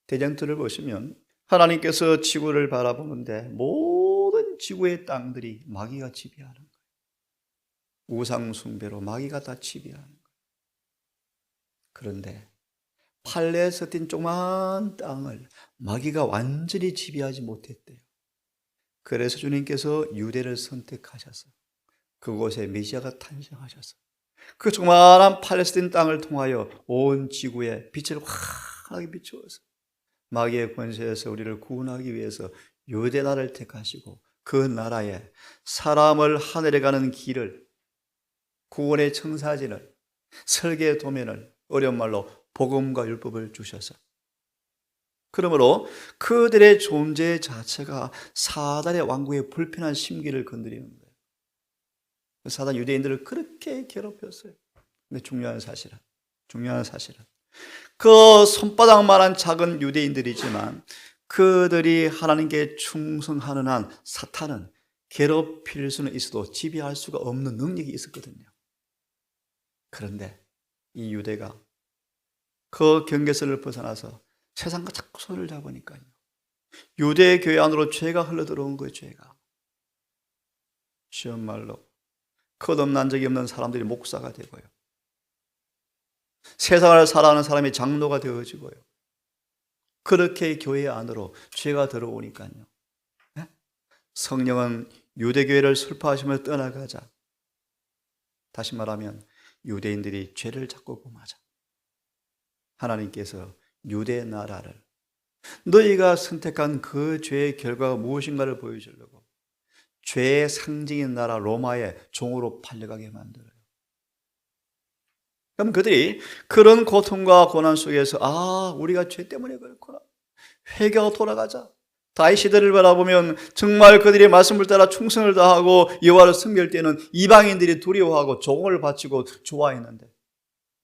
대전투를 보시면 하나님께서 지구를 바라보는데 모든 지구의 땅들이 마귀가 지배하는 거예요. 우상 숭배로 마귀가 다 지배하는 거예요. 그런데 팔레에서 뛴 조그만 땅을 마귀가 완전히 지배하지 못했대요. 그래서 주님께서 유대를 선택하셔서 그곳에 메시아가 탄생하셔서 그 조그마한 팔레스틴 땅을 통하여 온 지구에 빛을 환하게 비추어서 마귀의 권세에서 우리를 구원하기 위해서 유대 나라를 택하시고 그 나라에 사람을 하늘에 가는 길을, 구원의 청사진을, 설계의 도면을, 어려운 말로 복음과 율법을 주셔서, 그러므로 그들의 존재 자체가 사단의 왕국의 불편한 심기를 건드리는 거예요. 사단 유대인들을 그렇게 괴롭혔어요. 근데 중요한 사실은 그 손바닥만한 작은 유대인들이지만 그들이 하나님께 충성하는 한 사탄은 괴롭힐 수는 있어도 지배할 수가 없는 능력이 있었거든요. 그런데 이 유대가 그 경계선을 벗어나서 세상과 자꾸 손을 잡으니까요, 유대 교회 안으로 죄가 흘러들어온 거예요. 죄가. 쉬운 말로 거듭난 적이 없는 사람들이 목사가 되고요, 세상을 살아가는 사람이 장로가 되어지고요, 그렇게 교회 안으로 죄가 들어오니까요, 성령은 유대교회를 슬퍼하시며 떠나가자. 다시 말하면 유대인들이 죄를 자꾸 범하자 하나님께서 유대 나라를, 너희가 선택한 그 죄의 결과가 무엇인가를 보여주려고 죄의 상징인 나라 로마의 종으로 팔려가게 만들어요. 그럼 그들이 그런 고통과 고난 속에서 우리가 죄 때문에 그렇구나, 회개하고 돌아가자. 다윗 시대를 바라보면 정말 그들이 말씀을 따라 충성을 다하고 여호와를 섬길 때는 이방인들이 두려워하고 조공을 바치고 좋아했는데,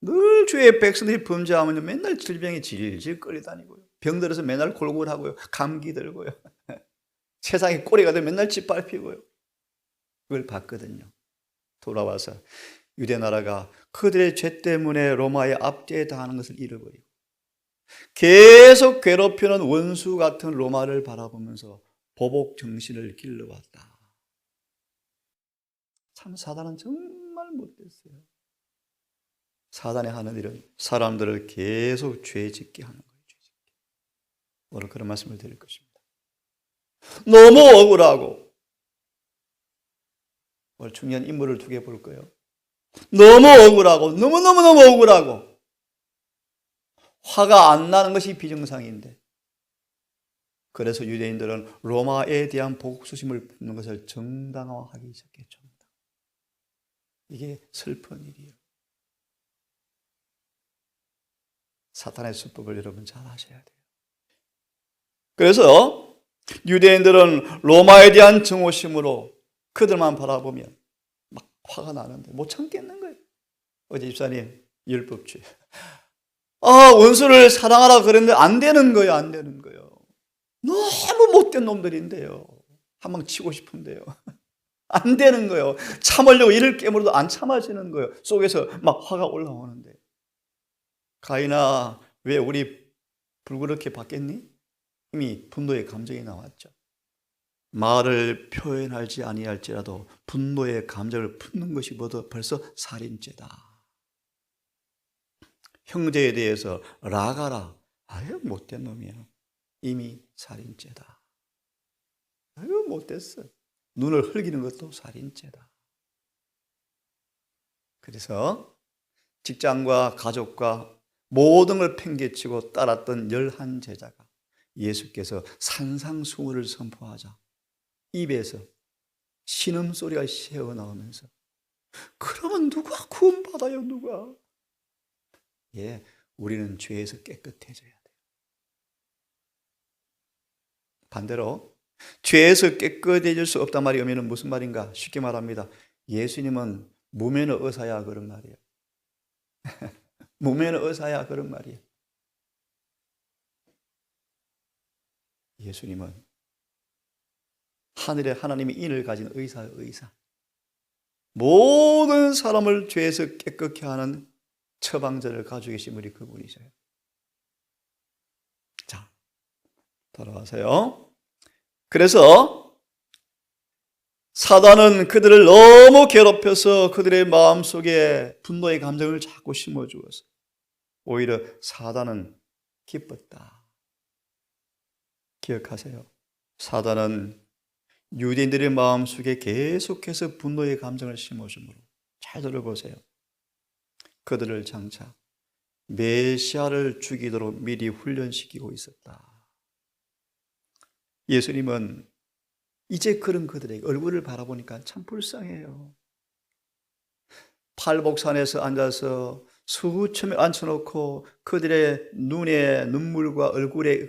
늘 주의 백성들이 범죄하면 맨날 질병에 질질 끌려다니고요, 병들어서 맨날 골골하고요, 감기 들고요, 세상에 꼬리가 되면 맨날 짓밟히고요. 그걸 봤거든요. 돌아와서 유대 나라가 그들의 죄 때문에 로마의 압제에 당하는 것을 잃어버리고 계속 괴롭히는 원수 같은 로마를 바라보면서 보복 정신을 길러왔다. 참 사단은 정말 못됐어요. 사단이 하는 일은 사람들을 계속 죄 짓게 하는 거예요. 죄 짓게. 오늘 그런 말씀을 드릴 것입니다. 너무 억울하고, 오늘 중요한 인물을 두 개 볼 거예요. 너무 억울하고, 너무너무너무 억울하고, 화가 안 나는 것이 비정상인데, 그래서 유대인들은 로마에 대한 보복수심을 품는 것을 정당화하기 시작했죠. 이게 슬픈 일이에요. 사탄의 수법을 여러분 잘 아셔야 돼요. 그래서 유대인들은 로마에 대한 증오심으로 그들만 바라보면 막 화가 나는데 못 참겠는 거예요. 어제 집사님 율법주의, 원수를 사랑하라 그랬는데 안 되는 거예요. 안 되는 거예요. 너무 못된 놈들인데요, 한 방 치고 싶은데요, 안 되는 거예요. 참으려고 이를 깨물어도 안 참아지는 거예요. 속에서 막 화가 올라오는데, 가인아 왜 우리 불그렇게 받겠니? 이미 분노의 감정이 나왔죠. 말을 표현하지 아니할지라도 분노의 감정을 품는 것이 벌써 살인죄다. 형제에 대해서 라가라, 아유 못된 놈이야, 이미 살인죄다. 아유 못됐어, 눈을 흘기는 것도 살인죄다. 그래서 직장과 가족과 모든 걸 팽개치고 따랐던 11 제자가 예수께서 산상수훈을 선포하자 입에서 신음소리가 새어나오면서, 그러면 누가 구원받아요? 누가? 우리는 죄에서 깨끗해져야 돼요. 반대로 죄에서 깨끗해질 수 없단 말이 의미는 무슨 말인가? 쉽게 말합니다. 예수님은 무면허 의사야 그런 말이에요. 무면허 의사야 그런 말이에요. 예수님은 하늘에 하나님이 인을 가진 의사예요. 의사. 모든 사람을 죄에서 깨끗게 하는 처방전을 가지고 계신 분이 그분이셔요. 자, 돌아와서요. 그래서 사단은 그들을 너무 괴롭혀서 그들의 마음속에 분노의 감정을 자꾸 심어주어서 오히려 사단은 기뻤다. 기억하세요. 사단은 유대인들의 마음속에 계속해서 분노의 감정을 심어주므로, 잘 들어보세요, 그들을 장차 메시아를 죽이도록 미리 훈련시키고 있었다. 예수님은 이제 그런 그들에게 얼굴을 바라보니까 참 불쌍해요. 팔복산에서 앉아서 수천 명 앉혀놓고 그들의 눈에 눈물과 얼굴에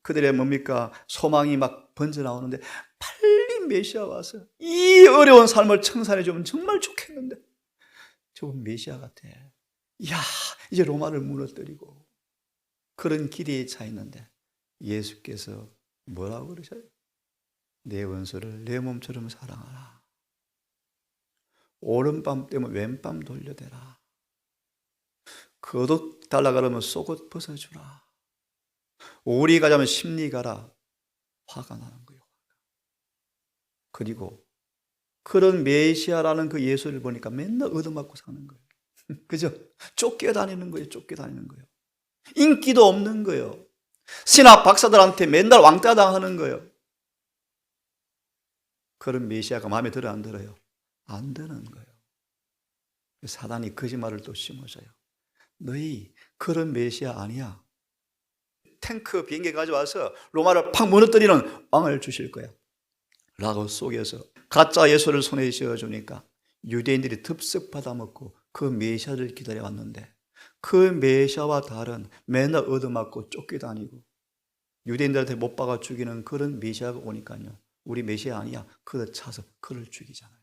그들의 뭡니까 소망이 막 번져 나오는데, 빨리 메시아 와서 이 어려운 삶을 청산해 주면 정말 좋겠는데, 저분 메시아 같아. 이야, 이제 로마를 무너뜨리고 그런 기대에 차 있는데 예수께서 뭐라고 그러셔요? 내 원수를 내 몸처럼 사랑하라. 오른밤 때문에 왼밤 돌려대라. 겉옷 달라 그러면 속옷 벗어주라. 오리 가자면 십리 가라. 화가 나는 거예요. 그리고 그런 메시아라는 그 예수를 보니까 맨날 얻어맞고 사는 거예요. 그죠? 쫓겨다니는 거예요. 쫓겨다니는 거예요. 인기도 없는 거예요. 신학 박사들한테 맨날 왕따 당하는 거예요. 그런 메시아가 마음에 들어 안 들어요? 안 드는 거예요. 사단이 거짓말을 또 심어줘요. 너희 그런 메시아 아니야. 탱크 비행기 가져와서 로마를 팍 무너뜨리는 왕을 주실 거야 라고 속여서 가짜 예수를 손에 쥐어주니까 유대인들이 덥석 받아먹고 그 메시아를 기다려왔는데, 그 메시아와 다른 맨날 얻어맞고 쫓겨다니고 유대인들한테 못 박아 죽이는 그런 메시아가 오니까요, 우리 메시아 아니야, 그걸 차서 그를 죽이잖아요.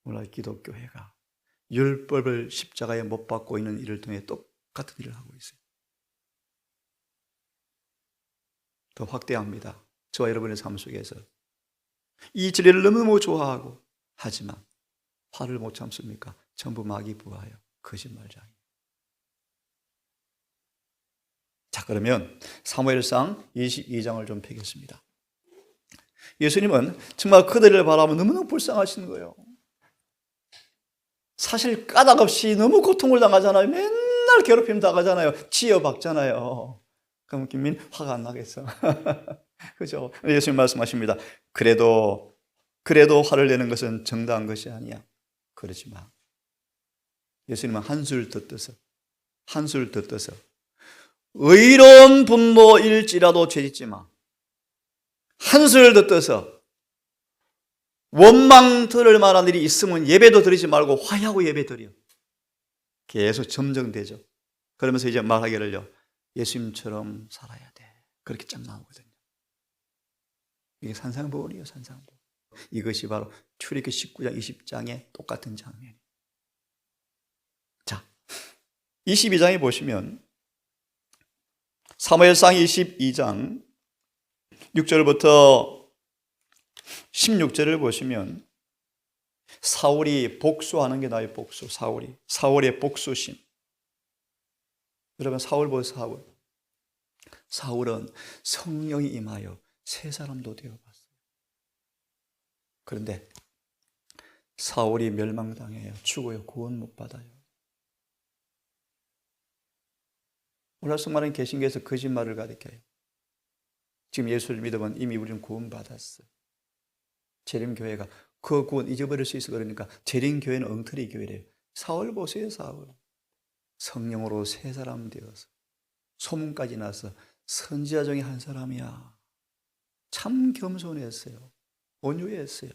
오늘 기독교회가 율법을 십자가에 못 박고 있는 일을 통해 똑같은 일을 하고 있어요. 더 확대합니다. 저와 여러분의 삶 속에서 이 진리를 너무너무 좋아하고, 하지만 화를 못 참습니까? 전부 마귀 부하여 거짓말장이에요. 자, 그러면 사무엘상 22장을 좀 펴겠습니다. 예수님은 정말 그들을 바라보면 너무너무 불쌍하신 거예요. 사실 까닭 없이 너무 고통을 당하잖아요. 맨날 괴롭힘 당하잖아요. 치여박잖아요. 그럼 김민 화가 안 나겠어? 그죠? 예수님 말씀하십니다. 그래도 화를 내는 것은 정당한 것이 아니야. 그러지 마. 예수님은 한술 더 떠서 의로운 분노일지라도 죄짓지 마. 한술 더 떠서 원망 들을 만한 일이 있으면 예배도 드리지 말고 화해하고 예배 드려. 계속 점정되죠. 그러면서 이제 말하기를요, 예수님처럼 살아야 돼. 그렇게 쫙 나오거든요. 이게 산상보원이에요, 산상보원. 이것이 바로 출애굽기 19장, 20장의 똑같은 장면이에요. 자, 22장에 보시면 사무엘상 22장 6절부터 16절을 보시면 사울이 복수하는 게 나의 복수. 사울의 복수심. 여러분, 사울 보세요. 사울은 성령이 임하여 새 사람도 되어봤어요. 그런데 사울이 멸망당해요. 죽어요. 구원 못 받아요. 오늘 성만은 개신교에서 거짓말을 가르쳐요. 지금 예수를 믿으면 이미 우리는 구원 받았어요. 재림교회가 그 구원 잊어버릴 수 있어. 그러니까 재림교회는 엉터리 교회래요. 사울 보세요. 사울 성령으로 새 사람 되어서 소문까지 나서 선지자 중에 한 사람이야. 참 겸손했어요. 온유했어요.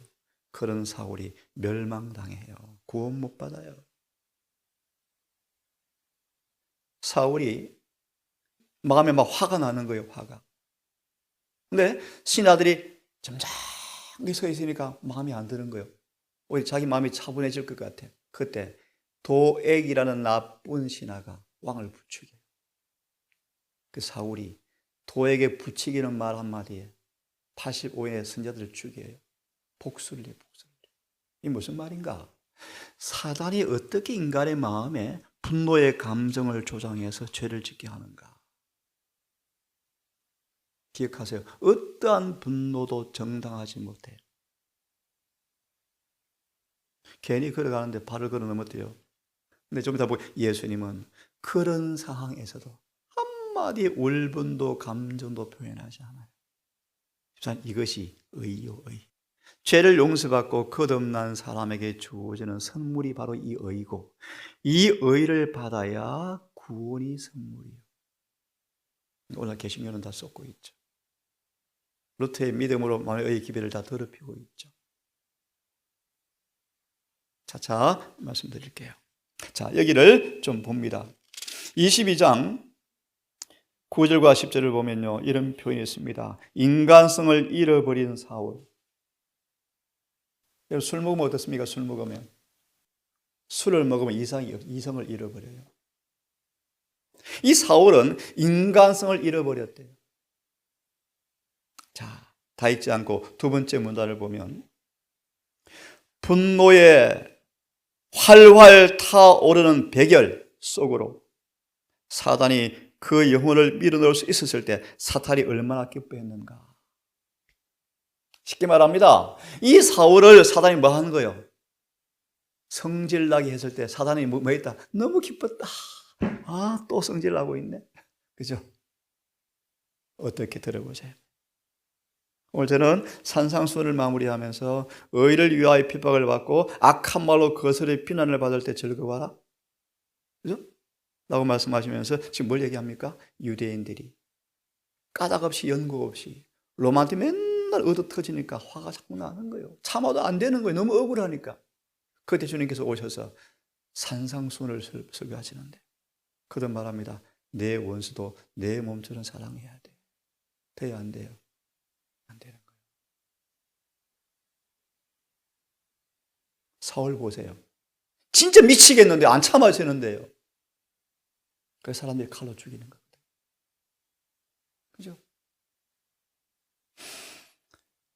그런 사울이 멸망당해요. 구원 못 받아요. 사울이 마음에 막 화가 나는 거예요. 화가. 근데 신하들이 점잖게 서 있으니까 마음이 안 드는 거예요. 오히려 자기 마음이 차분해질 것 같아요. 그때 도액이라는 나쁜 신하가 왕을 부추겨요. 그 사울이 도액에 부추기는 말 한마디에 85인의 선자들을 죽여요. 복수를 해요. 이게 무슨 말인가? 사단이 어떻게 인간의 마음에 분노의 감정을 조장해서 죄를 짓게 하는가? 기억하세요. 어떠한 분노도 정당하지 못해요. 괜히 걸어가는데 발을 걸어 넘었대요. 근데 좀 이따 보고 예수님은 그런 상황에서도 한마디 울분도 감정도 표현하지 않아요. 이것이 의요, 의. 죄를 용서받고 거듭난 사람에게 주어지는 선물이 바로 이 의고, 이 의를 받아야 구원이 선물이에요. 오늘 개신교는 다 쏟고 있죠. 루터의 믿음으로 만의 기별을 다 더럽히고 있죠. 차차 말씀드릴게요. 자, 여기를 좀 봅니다. 22장 9절과 10절을 보면요, 이런 표현이 있습니다. 인간성을 잃어버린 사울. 술 먹으면 어떻습니까? 술 먹으면. 술을 먹으면 이성을 잃어버려요. 이 사울은 인간성을 잃어버렸대요. 자, 다 읽지 않고 두 번째 문단을 보면, 분노에 활활 타오르는 백열 속으로 사단이 그 영혼을 밀어넣을 수 있었을 때 사탄이 얼마나 기뻐했는가. 쉽게 말합니다. 이 사울을 사단이 뭐 하는 거예요? 성질나게 했을 때 사단이 뭐 했다? 너무 기뻤다. 아, 또 성질나고 있네. 그죠? 어떻게 들어보세요? 오늘 저는 산상수훈을 마무리하면서 의를 위하여 핍박을 받고 악한 말로 거스려 비난을 받을 때 즐거워하라. 그죠? 라고 말씀하시면서 지금 뭘 얘기합니까? 유대인들이 까닭 없이 연고 없이 로마한테 맨날 얻어 터지니까 화가 자꾸 나는 거예요. 참아도 안 되는 거예요. 너무 억울하니까. 그때 주님께서 오셔서 산상수훈을 설교하시는데 그들 말합니다. 내 원수도 내 몸처럼 사랑해야 돼. 돼요, 안 돼요? 안 되는 거예요. 사울 보세요. 진짜 미치겠는데 안 참아지는데요. 그래서 사람들이 칼로 죽이는 겁니다. 그죠?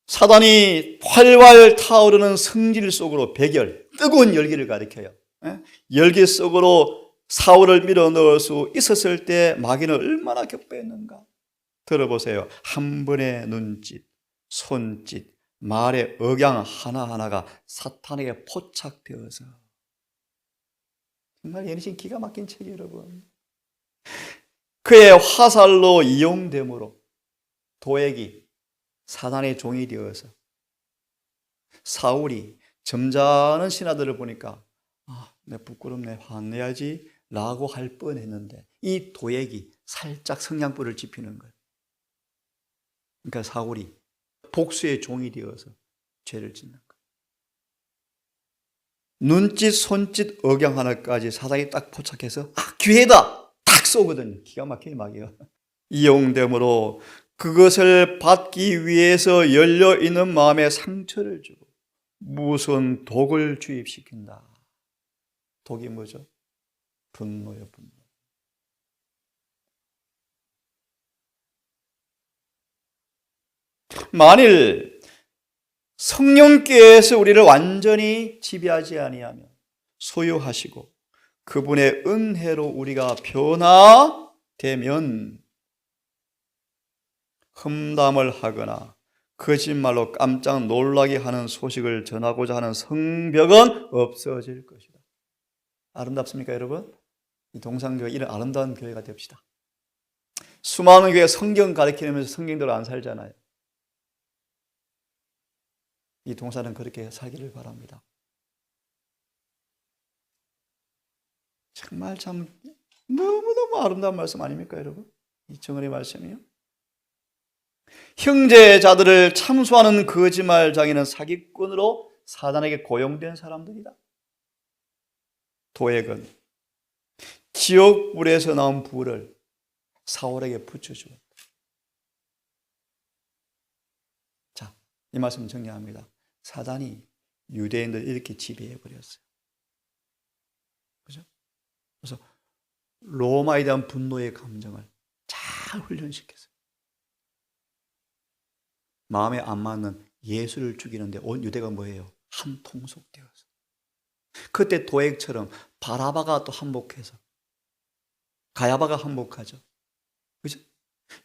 사단이 활활 타오르는 성질 속으로 백열, 뜨거운 열기를 가리켜요. 열기 속으로 사울을 밀어넣을 수 있었을 때 마귀는 얼마나 기뻐했는가. 들어보세요. 한 번의 눈짓, 손짓, 말의 억양 하나하나가 사탄에게 포착되어서, 정말 예니신 기가 막힌 책이에요, 여러분. 그의 화살로 이용됨으로 도액이 사단의 종이 되어서 사울이 점잖은 신하들을 보니까 내 부끄럽네, 화내야지 라고 할 뻔했는데 이 도액이 살짝 성냥불을 지피는 거예요. 그러니까 사울이 복수의 종이 되어서 죄를 짓는 거예요. 눈짓, 손짓, 억양 하나까지 사단이 딱 포착해서 기회다! 딱 쏘거든요. 기가 막히게 막이요. 이용됨으로 그것을 받기 위해서 열려있는 마음에 상처를 주고 무슨 독을 주입시킨다. 독이 뭐죠? 분노요, 분노. 만일 성령께서 우리를 완전히 지배하지 아니하면 소유하시고 그분의 은혜로 우리가 변화되면 험담을 하거나 거짓말로 깜짝 놀라게 하는 소식을 전하고자 하는 성벽은 없어질 것이다. 아름답습니까, 여러분? 이 동산교회 이런 아름다운 교회가 됩시다. 수많은 교회가 성경 가르치면서 성경대로 안 살잖아요. 이 동산은 그렇게 살기를 바랍니다. 정말 참 너무너무 아름다운 말씀 아닙니까, 여러분? 이 정언의 말씀이요. 형제자들을 참수하는 거짓말장애는 사기꾼으로 사단에게 고용된 사람들이다. 도액은 지옥불에서 나온 불을 사울에게 붙여주었다. 자, 이 말씀 정리합니다. 사단이 유대인들 이렇게 지배해버렸어요. 그죠? 그래서 로마에 대한 분노의 감정을 잘 훈련시켰어요. 마음에 안 맞는 예수를 죽이는데 온 유대가 뭐예요? 한 통속되어서. 그때 도액처럼 바라바가 또 한복해서 가야바가 한복하죠. 그죠?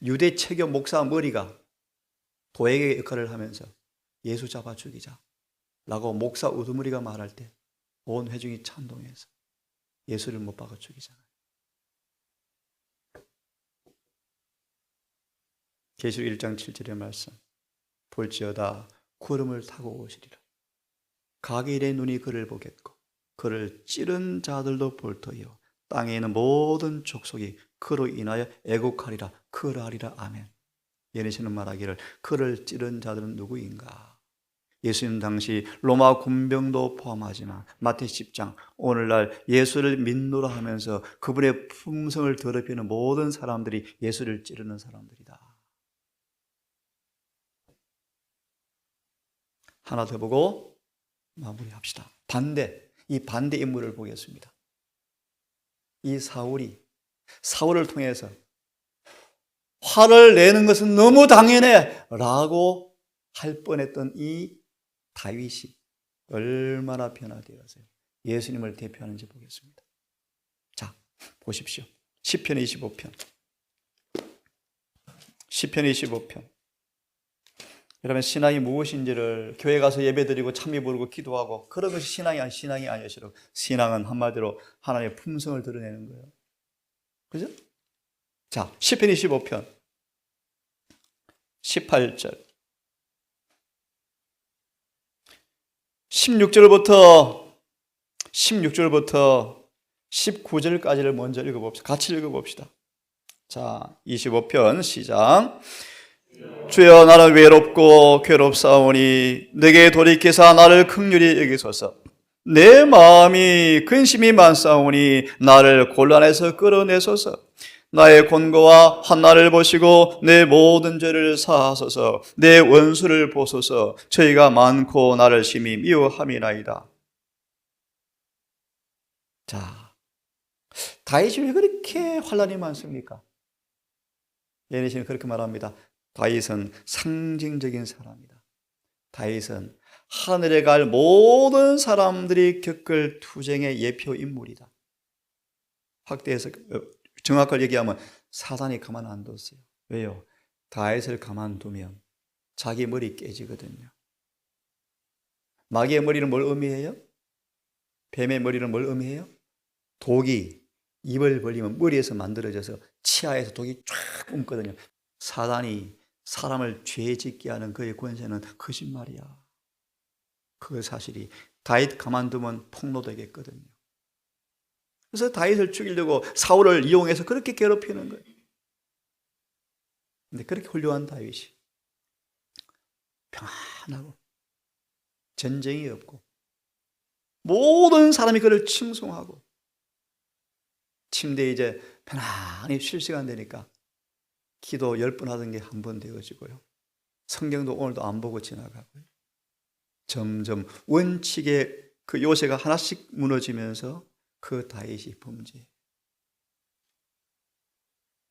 유대 체교 목사 머리가 도액의 역할을 하면서 예수 잡아 죽이자 라고 목사 우두머리가 말할 때 온 회중이 찬동해서 예수를 못 박아 죽이잖아요. 계시록 1장 7절의 말씀, 볼지어다 구름을 타고 오시리라. 각일의 눈이 그를 보겠고 그를 찌른 자들도 볼 터이요 땅에 있는 모든 족속이 그로 인하여 애곡하리라. 그러하리라. 아멘. 예레시는 말하기를 그를 찌른 자들은 누구인가? 예수님 당시 로마 군병도 포함하지만 마태 10장 오늘날 예수를 믿노라 하면서 그분의 품성을 더럽히는 모든 사람들이 예수를 찌르는 사람들이다. 하나 더 보고 마무리합시다. 이 반대 인물을 보겠습니다. 이 사울을 통해서 화를 내는 것은 너무 당연해 라고 할 뻔했던 이 다윗이 얼마나 변화되어서요 예수님을 대표하는지 보겠습니다. 자, 보십시오. 시편 25편. 시편 25편. 여러분, 신앙이 무엇인지를 교회 가서 예배드리고 찬미 부르고 기도하고 그런 것이 신앙이 아니시라고. 신앙은 한마디로 하나님의 품성을 드러내는 거예요. 그죠? 자, 시편 25편 18절 16절부터 19절까지를 먼저 읽어봅시다. 같이 읽어봅시다. 자, 25편 시작. 주여, 나는 외롭고 괴롭사오니 내게 돌이키사 나를 긍휼히 여기소서. 내 마음이 근심이 많사오니 나를 곤란해서 끌어내소서. 나의 곤고와 환난을 보시고 내 모든 죄를 사하소서. 내 원수를 보소서. 저희가 많고 나를 심히 미워함이나이다. 자, 다윗이 왜 그렇게 환난이 많습니까? 예레시는 그렇게 말합니다. 다윗은 상징적인 사람이다. 다윗은 하늘에 갈 모든 사람들이 겪을 투쟁의 예표 인물이다. 확대해서 정확하게 얘기하면 사단이 가만 안 뒀어요. 왜요? 다윗을 가만두면 자기 머리 깨지거든요. 마귀의 머리는 뭘 의미해요? 뱀의 머리는 뭘 의미해요? 독이 입을 벌리면 머리에서 만들어져서 치아에서 독이 쫙 뿜거든요. 사단이 사람을 죄 짓게 하는 그의 권세는 거짓말이야. 그 사실이 다윗 가만두면 폭로되겠거든요. 그래서 다윗을 죽이려고 사울을 이용해서 그렇게 괴롭히는 거예요. 근데 그렇게 훌륭한 다윗이 평안하고 전쟁이 없고 모든 사람이 그를 칭송하고 침대에 이제 편안히 쉴 시간 되니까 기도 10번 하던 게 한 번 되어지고요. 성경도 오늘도 안 보고 지나가고요. 점점 원칙의 그 요새가 하나씩 무너지면서 그 다윗이 범죄.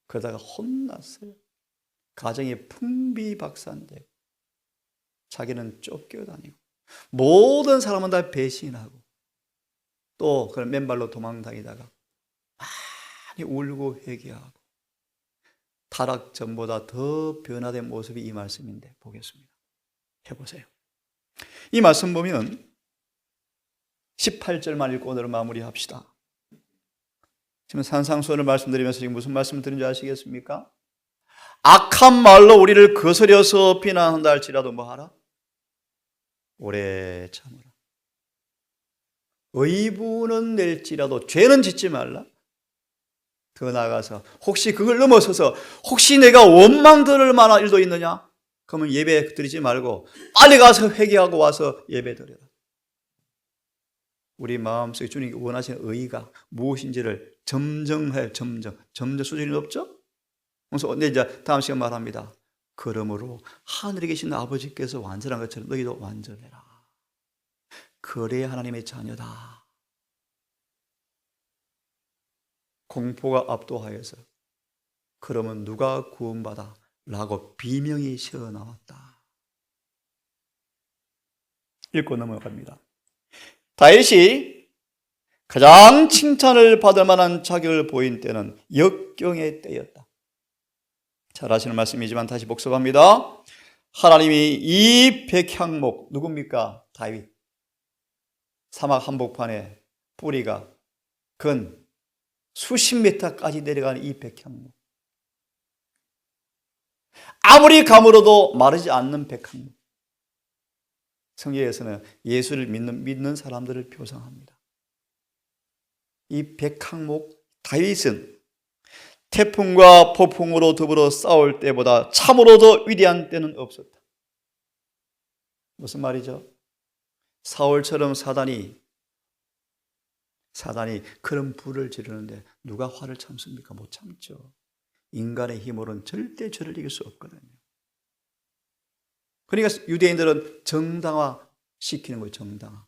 그러다가 혼났어요. 가정이 풍비박산되고 자기는 쫓겨다니고 모든 사람은 다 배신하고 또 그런 맨발로 도망다니다가 많이 울고 회개하고 타락 전보다 더 변화된 모습이 이 말씀인데 보겠습니다. 해보세요. 이 말씀 보면 18절만 읽고 오늘 마무리합시다. 지금 산상수훈을 말씀드리면서 지금 무슨 말씀을 드린지 아시겠습니까? 악한 말로 우리를 거스려서 비난한다 할지라도 뭐하라? 오래 참으라. 의분은 낼지라도 죄는 짓지 말라. 더 나아가서 혹시 그걸 넘어서서 혹시 내가 원망 들을 만한 일도 있느냐? 그러면 예배 드리지 말고 빨리 가서 회개하고 와서 예배 드려라. 우리 마음속에 주님이 원하시는 의의가 무엇인지를 점점 수준이 높죠? 그래서 이제 다음 시간 말합니다. 그러므로 하늘에 계신 아버지께서 완전한 것처럼 너희도 완전해라. 그래야 하나님의 자녀다. 공포가 압도하여서 그러면 누가 구원받아? 라고 비명이 새어나왔다. 읽고 넘어갑니다. 다윗이 가장 칭찬을 받을 만한 자격을 보인 때는 역경의 때였다. 잘 아시는 말씀이지만 다시 복습합니다. 하나님이 이 백향목, 누굽니까? 다윗. 사막 한복판에 뿌리가 근 수십 미터까지 내려가는 이 백향목. 아무리 가물어도 마르지 않는 백향목. 성경에서는 예수를 믿는 사람들을 표상합니다. 이 백향목 다윗은 태풍과 폭풍으로 더불어 싸울 때보다 참으로 더 위대한 때는 없었다. 무슨 말이죠? 사울처럼 사단이 그런 불을 지르는데 누가 화를 참습니까? 못 참죠. 인간의 힘으로는 절대 저를 이길 수 없거든요. 그러니까 유대인들은 정당화 시키는 거예요. 정당화.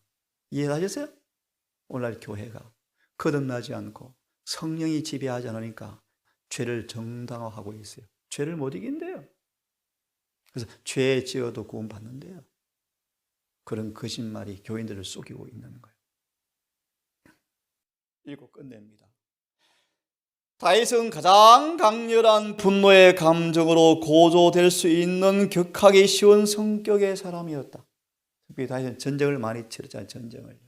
이해하셨어요? 오늘날 교회가 거듭나지 않고 성령이 지배하지 않으니까 죄를 정당화하고 있어요. 죄를 못 이긴대요. 그래서 죄 지어도 구원받는데요. 그런 거짓말이 교인들을 속이고 있는 거예요. 읽고 끝냅니다. 다윗은 가장 강렬한 분노의 감정으로 고조될 수 있는 격하기 쉬운 성격의 사람이었다. 특히 다윗은 전쟁을 많이 치렀잖아요. 전쟁을.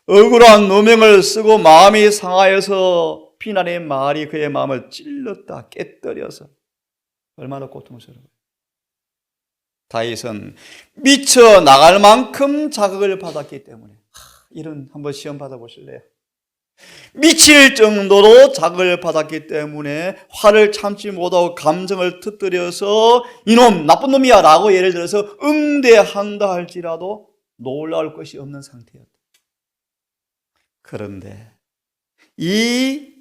억울한 누명을 쓰고 마음이 상하여서 비난의 말이 그의 마음을 찔렀다. 깨뜨려서. 얼마나 고통스러워요. 다윗은 미쳐 나갈 만큼 자극을 받았기 때문에 이런 한번 시험 받아보실래요? 미칠 정도로 자극을 받았기 때문에 화를 참지 못하고 감정을 터뜨려서 이놈 나쁜 놈이야 라고 예를 들어서 응대한다 할지라도 놀라울 것이 없는 상태였다. 그런데 이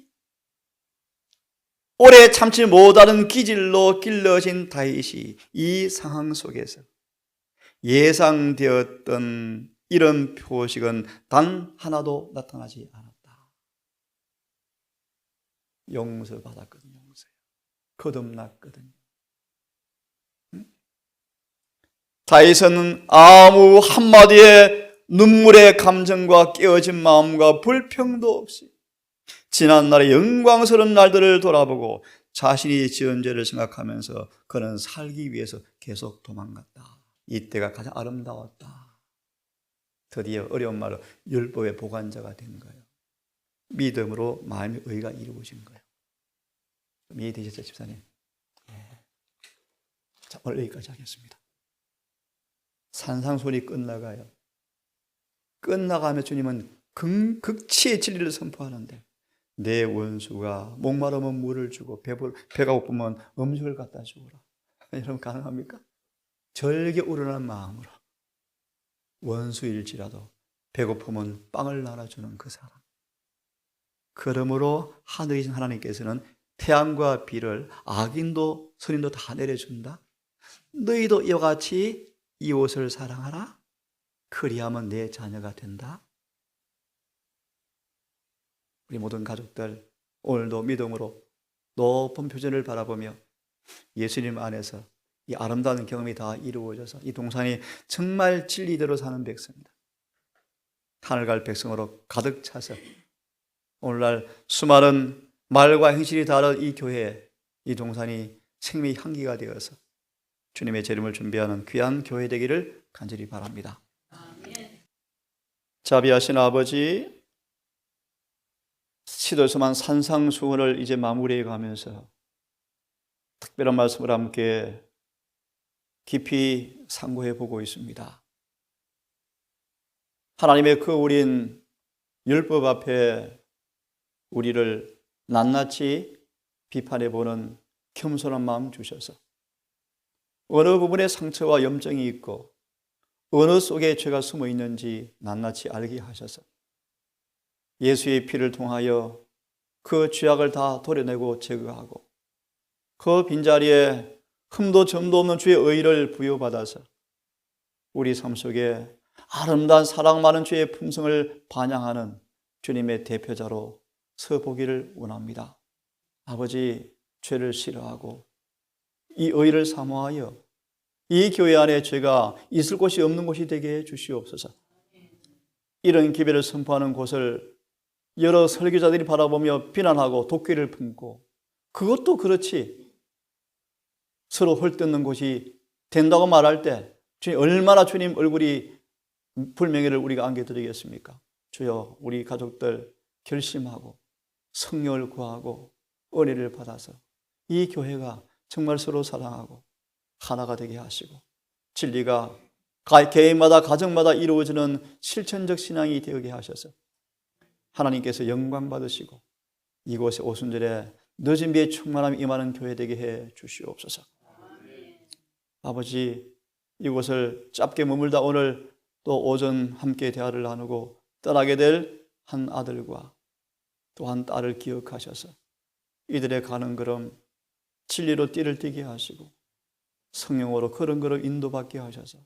오래 참지 못하는 기질로 길러진 다윗이 이 상황 속에서 예상되었던 이런 표식은 단 하나도 나타나지 않았다. 용서받았거든요. 용서. 거듭났거든요. 다윗은 아무 한마디의 눈물의 감정과 깨어진 마음과 불평도 없이 지난날의 영광스러운 날들을 돌아보고 자신이 지은 죄를 생각하면서 그는 살기 위해서 계속 도망갔다. 이때가 가장 아름다웠다. 드디어 어려운 말로 율법의 보관자가 된 거예요. 믿음으로 마음의 의가 이루어진 거예요. 이해되셨죠, 집사님? 네. 자, 오늘 여기까지 하겠습니다. 산상순이 끝나가요. 끝나가며 주님은 극치의 진리를 선포하는데 내 원수가 목마르면 물을 주고 배가 고프면 음식을 갖다 주거라. 여러분 가능합니까? 절개 우러난 마음으로 원수일지라도 배고프면 빵을 나눠주는 그 사람. 그러므로 하늘이신 하나님께서는 태양과 비를 악인도 선인도 다 내려준다. 너희도 이와 같이 이웃을 사랑하라. 그리하면 내 자녀가 된다. 우리 모든 가족들 오늘도 믿음으로 높은 표준을 바라보며 예수님 안에서 이 아름다운 경험이 다 이루어져서 이 동산이 정말 진리대로 사는 백성이다. 하늘 갈 백성으로 가득 차서 오늘날 수많은 말과 행실이 다른 이 교회, 이 동산이 생명의 향기가 되어서 주님의 재림을 준비하는 귀한 교회 되기를 간절히 바랍니다. 자비하신 아버지, 시도에서만 산상수훈을 이제 마무리해 가면서 특별한 말씀을 함께 깊이 상고해 보고 있습니다. 하나님의 그 어린 율법 앞에 우리를 낱낱이 비판해 보는 겸손한 마음 주셔서 어느 부분에 상처와 염증이 있고 어느 속에 죄가 숨어 있는지 낱낱이 알게 하셔서 예수의 피를 통하여 그 죄악을 다 도려내고 제거하고 그 빈자리에 흠도 점도 없는 주의 의를 부여받아서 우리 삶 속에 아름다운 사랑 많은 주의 품성을 반영하는 주님의 대표자로 서보기를 원합니다. 아버지, 죄를 싫어하고 이 의를 사모하여 이 교회 안에 죄가 있을 곳이 없는 곳이 되게 해 주시옵소서. 이런 기별을 선포하는 곳을 여러 설교자들이 바라보며 비난하고 도끼를 품고, 그것도 그렇지. 서로 헐뜯는 곳이 된다고 말할 때 주님, 얼마나 주님 얼굴이 불명예를 우리가 안겨드리겠습니까? 주여, 우리 가족들 결심하고 성령을 구하고 은혜를 받아서 이 교회가 정말 서로 사랑하고 하나가 되게 하시고, 진리가 개인마다 가정마다 이루어지는 실천적 신앙이 되게 하셔서 하나님께서 영광 받으시고 이곳에 오순절에 늦은 비에 충만함이 임하는 교회 되게 해 주시옵소서. 아버지, 이곳을 짧게 머물다 오늘 또 오전 함께 대화를 나누고 떠나게 될 한 아들과 또 한 딸을 기억하셔서 이들의 가는 걸음 진리로 띠를 띠게 하시고 성령으로 걸음걸음 인도받게 하셔서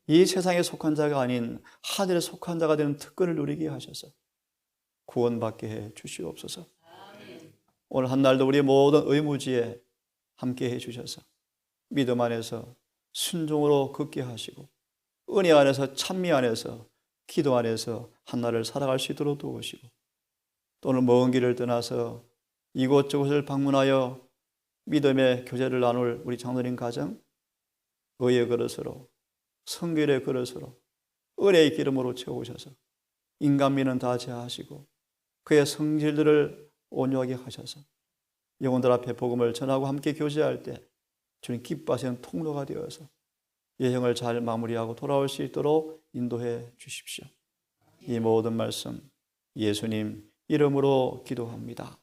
이 세상에 속한 자가 아닌 하늘에 속한 자가 되는 특권을 누리게 하셔서 구원받게 해 주시옵소서. 오늘 한날도 우리의 모든 의무지에 함께 해 주셔서 믿음 안에서 순종으로 걷게 하시고 은혜 안에서 찬미 안에서 기도 안에서 한날을 살아갈 수 있도록 도우시고, 또는 먼 길을 떠나서 이곳저곳을 방문하여 믿음의 교제를 나눌 우리 장로님 가정 의의 그릇으로, 성결의 그릇으로, 은혜의 기름으로 채우셔서 인간미는 다 제하시고 그의 성질들을 온유하게 하셔서 영혼들 앞에 복음을 전하고 함께 교제할 때 주님 기뻐하시는 통로가 되어서 여행을 잘 마무리하고 돌아올 수 있도록 인도해 주십시오. 이 모든 말씀 예수님 이름으로 기도합니다.